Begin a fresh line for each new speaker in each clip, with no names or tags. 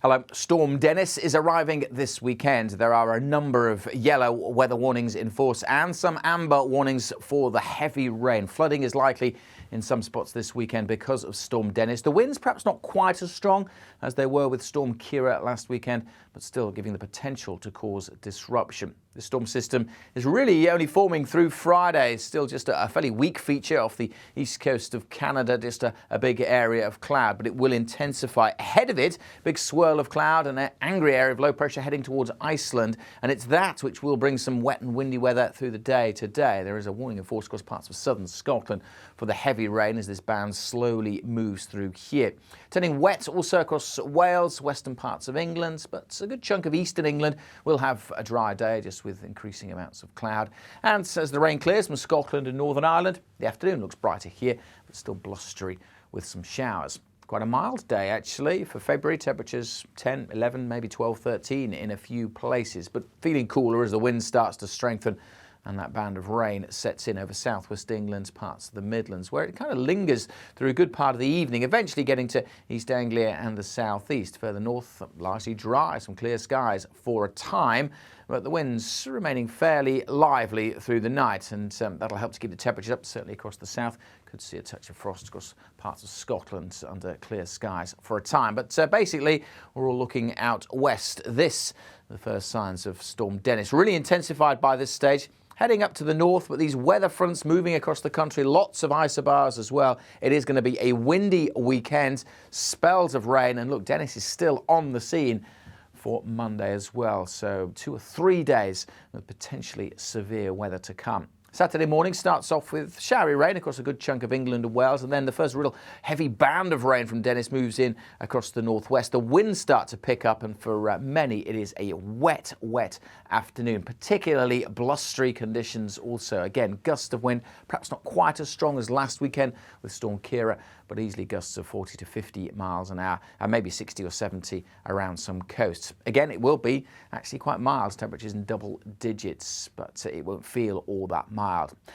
Hello. Storm Dennis is arriving this weekend. There are a number of yellow weather warnings in force and some amber warnings for the heavy rain. Flooding is likely in some spots this weekend because of Storm Dennis. The winds perhaps not quite as strong as they were with Storm Kira last weekend, but still giving the potential to cause disruption. The storm system is really only forming through Friday. Still just a fairly weak feature off the east coast of Canada, just a big area of cloud, but it will intensify. Ahead of it, big swirl of cloud and an angry area of low pressure heading towards Iceland, and it's that which will bring some wet and windy weather through the day today. There is a warning in force across parts of southern Scotland for the heavy rain as this band slowly moves through here. Turning wet also across Wales, western parts of England, but a good chunk of eastern England will have a dry day just with increasing amounts of cloud. And as the rain clears from Scotland and Northern Ireland, the afternoon looks brighter here, but still blustery with some showers. Quite a mild day actually for February. Temperatures 10, 11, maybe 12, 13 in a few places, but feeling cooler as the wind starts to strengthen and that band of rain sets in over southwest England, parts of the Midlands, where it kind of lingers through a good part of the evening, eventually getting to East Anglia and the southeast. Further north, largely dry, some clear skies for a time, but the winds remaining fairly lively through the night, and that'll help to keep the temperatures up, certainly across the south. Could see a touch of frost across parts of Scotland under clear skies for a time. But basically, we're all looking out west. The first signs of Storm Dennis, really intensified by this stage. Heading up to the north, but these weather fronts moving across the country, lots of isobars as well. It is going to be a windy weekend, spells of rain, and look, Dennis is still on the scene for Monday as well. So 2 or 3 days with potentially severe weather to come. Saturday morning starts off with showery rain across a good chunk of England and Wales, and then the first real heavy band of rain from Dennis moves in across the northwest. The winds start to pick up, and for many it is a wet afternoon, particularly blustery conditions also. Again, gusts of wind, perhaps not quite as strong as last weekend with Storm Kira, but easily gusts of 40 to 50 miles an hour, and maybe 60 or 70 around some coasts. Again, it will be actually quite mild, temperatures in double digits, but it won't feel all that mild.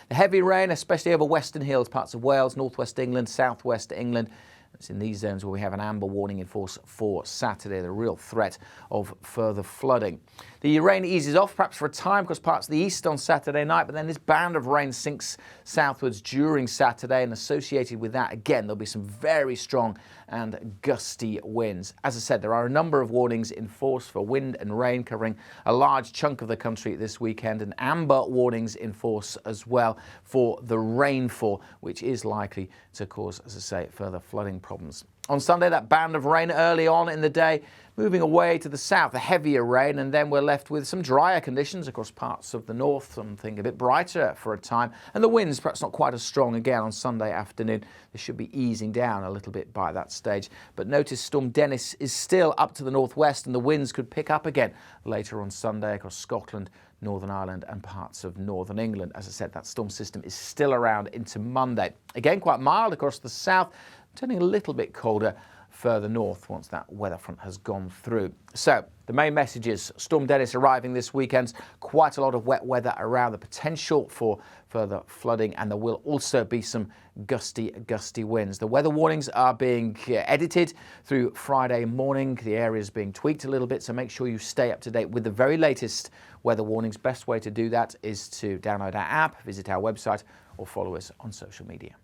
The heavy rain, especially over western hills, parts of Wales, northwest England, southwest England. It's in these zones where we have an amber warning in force for Saturday, the real threat of further flooding. The rain eases off perhaps for a time across parts of the east on Saturday night, but then this band of rain sinks southwards during Saturday, and associated with that, again, there'll be some very strong and gusty winds. As I said, there are a number of warnings in force for wind and rain covering a large chunk of the country this weekend, and amber warnings in force as well for the rainfall, which is likely to cause, as I say, further flooding problems. On Sunday, that band of rain early on in the day, moving away to the south, a heavier rain, and then we're left with some drier conditions across parts of the north, something a bit brighter for a time, and the winds perhaps not quite as strong again on Sunday afternoon. They should be easing down a little bit by that stage, but notice Storm Dennis is still up to the northwest, and the winds could pick up again later on Sunday across Scotland, Northern Ireland and parts of northern England. As I said, that storm system is still around into Monday. Again, quite mild across the south, turning a little bit colder further north once that weather front has gone through. So the main message is Storm Dennis arriving this weekend. Quite a lot of wet weather around, the potential for further flooding, and there will also be some gusty winds. The weather warnings are being edited through Friday morning. The area is being tweaked a little bit, so make sure you stay up to date with the very latest weather warnings. Best way to do that is to download our app, visit our website, or follow us on social media.